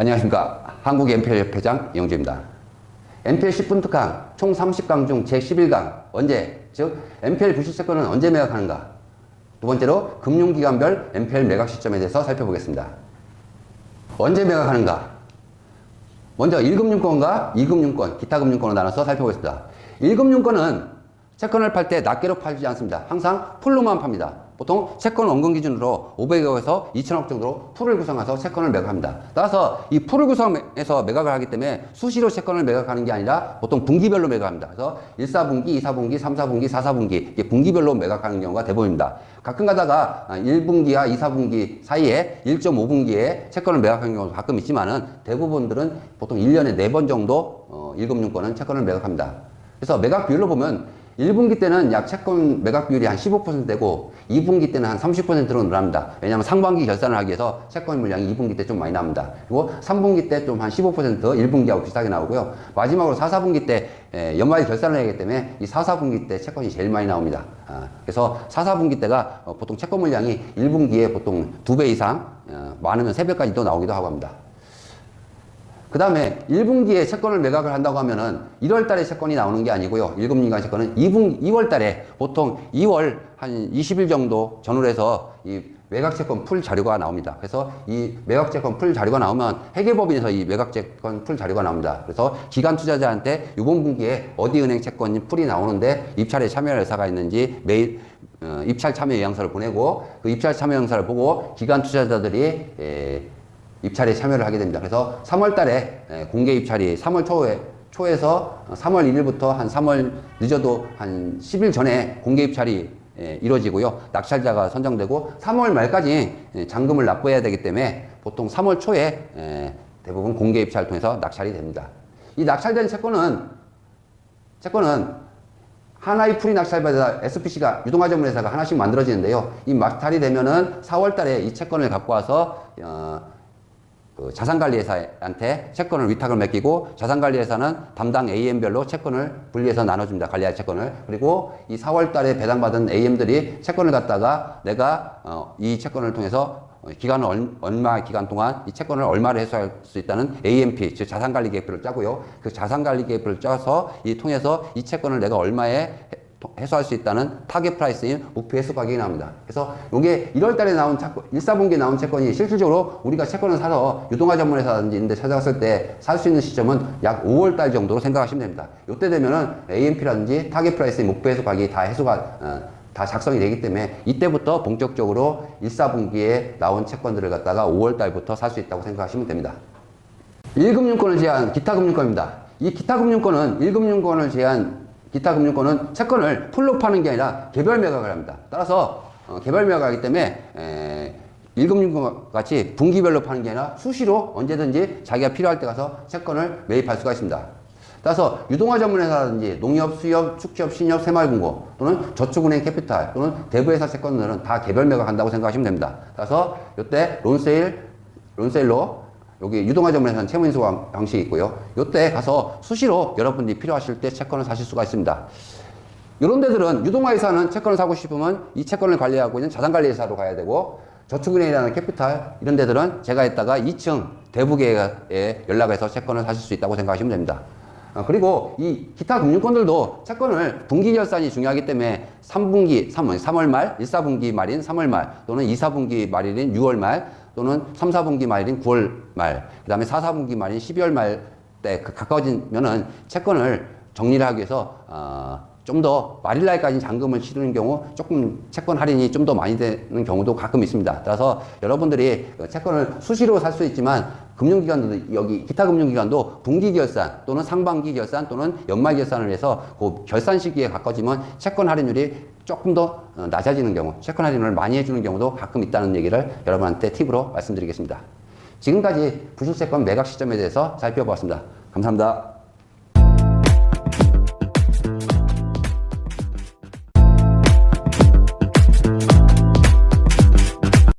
안녕하십니까. 한국 NPL협회장 이영주입니다. NPL 10분 특강 총 30강 중 제11강 언제, 즉 NPL 부실채권은 언제 매각하는가. 두 번째로 금융기관별 NPL 매각 시점에 대해서 살펴보겠습니다. 언제 매각하는가. 먼저 1금융권과 2금융권, 기타금융권으로 나눠서 살펴보겠습니다. 1금융권은 채권을 팔 때 낱개로 팔지 않습니다. 항상 풀로만 팝니다. 보통 채권 원금 기준으로 500억에서 2천억 정도로 풀을 구성해서 채권을 매각합니다. 따라서 이 풀을 구성해서 매각을 하기 때문에 수시로 채권을 매각하는 게 아니라 보통 분기별로 매각합니다. 그래서 1사분기, 2사분기, 3사분기, 4사분기 이게 분기별로 매각하는 경우가 대부분입니다. 가끔 가다가 1분기와 2사분기 사이에 1.5분기에 채권을 매각하는 경우도 가끔 있지만은 대부분들은 보통 1년에 4번 정도 1금융권은 채권을 매각합니다. 그래서 매각 비율로 보면 1분기 때는 약 채권 매각 비율이 한 15% 되고 2분기 때는 한 30%로 늘어납니다. 왜냐하면 상반기 결산을 하기 위해서 채권 물량이 2분기 때 좀 많이 나옵니다. 그리고 3분기 때 좀 한 15% 1분기하고 비슷하게 나오고요. 마지막으로 4, 4분기 때 연말 결산을 해야 하기 때문에 이 4, 4분기 때 채권이 제일 많이 나옵니다. 그래서 4, 4분기 때가 보통 채권 물량이 1분기에 보통 2배 이상 많으면 3배까지도 나오기도 하고 합니다. 그 다음에 1분기에 채권을 매각을 한다고 하면은 1월 달에 채권이 나오는 게 아니고요. 1금융기관 채권은 2월 달에 보통 2월 한 20일 정도 전후로 해서 이 매각채권 풀 자료가 나옵니다. 그래서 이 매각채권 풀 자료가 나오면 회계법인에서 이 매각채권 풀 자료가 나옵니다. 그래서 기관 투자자한테 이번 분기에 어디 은행 채권이 풀이 나오는데 입찰에 참여할 회사가 있는지 매일 입찰 참여 의향서를 보내고 그 입찰 참여 의향서를 보고 기관 투자자들이 입찰에 참여를 하게 됩니다. 그래서 3월 달에 공개 입찰이 3월 초에서 3월 1일부터 한 3월 늦어도 한 10일 전에 공개 입찰이 이루어지고요. 낙찰자가 선정되고 3월 말까지 잔금을 납부해야 되기 때문에 보통 3월 초에 대부분 공개 입찰을 통해서 낙찰이 됩니다. 이 낙찰된 채권은 하나의 풀이 낙찰받아 SPC가 유동화전문회사가 하나씩 만들어지는데요. 이 낙찰이 되면은 4월 달에 이 채권을 갖고 와서 그 자산관리회사한테 채권을 위탁을 맡기고 자산관리회사는 담당 AM별로 채권을 분리해서 나눠줍니다. 관리할 채권을. 그리고 이 4월 달에 배당받은 AM들이 채권을 갖다가 내가 이 채권을 통해서 기간은 얼마 기간 동안 이 채권을 얼마를 회수할 수 있다는 AMP, 즉 자산관리계획표를 짜고요. 그 자산관리계획표를 짜서 통해서 이 채권을 내가 얼마에 해소할 수 있다는 타겟 프라이스인 목표 해소 가격이 나옵니다. 그래서 이게 1월 달에 나온 1사분기에 나온 채권이 실질적으로 우리가 채권을 사서 유동화 전문회사든지 이런 데 찾아갔을 때 살 수 있는 시점은 약 5월 달 정도로 생각하시면 됩니다. 이때 되면은 AMP라든지 타겟 프라이스인 목표 해소 가격이 다 해소가 다 작성이 되기 때문에 이때부터 본격적으로 1사분기에 나온 채권들을 갖다가 5월 달부터 살 수 있다고 생각하시면 됩니다. 1금융권을 제한 기타금융권입니다. 이 기타금융권은 1금융권을 제한 기타금융권은 채권을 풀로 파는 게 아니라 개별 매각을 합니다. 따라서 개별 매각을 하기 때문에 1금융권 같이 분기별로 파는 게 아니라 수시로 언제든지 자기가 필요할 때 가서 채권을 매입할 수가 있습니다. 따라서 유동화 전문회사라든지 농협, 수협, 축지업, 신협, 새마을금고 또는 저축은행 캐피탈 또는 대부회사 채권들은 다 개별 매각한다고 생각하시면 됩니다. 따라서 이때 론세일로 여기 유동화 전문회사는 채무인수 방식이 있고요. 이때 가서 수시로 여러분들이 필요하실 때 채권을 사실 수가 있습니다. 이런 데들은 유동화회사는 채권을 사고 싶으면 이 채권을 관리하고 있는 자산관리회사로 가야 되고 저축은행이라는 캐피탈 이런 데들은 제가 했다가 2층 대부계에 연락해서 채권을 사실 수 있다고 생각하시면 됩니다. 그리고 이 기타 금융권들도 채권을 분기 결산이 중요하기 때문에 3월 말, 1사분기 말인 3월 말 또는 2사분기 말인 6월 말 또는 3, 4분기 말인 9월 말, 그 다음에 4, 4분기 말인 12월 말 때 가까워지면은 채권을 정리를 하기 위해서 좀 더 말일날까지 잔금을 치르는 경우 조금 채권 할인이 좀 더 많이 되는 경우도 가끔 있습니다. 따라서 여러분들이 채권을 수시로 살 수 있지만 금융기관도 여기 기타 금융기관도 분기 결산 또는 상반기 결산 또는 연말 결산을 해서 그 결산 시기에 가까워지면 채권 할인율이 조금 더 낮아지는 경우, 채권 할인을 많이 해주는 경우도 가끔 있다는 얘기를 여러분한테 팁으로 말씀드리겠습니다. 지금까지 부실채권 매각 시점에 대해서 살펴보았습니다. 감사합니다.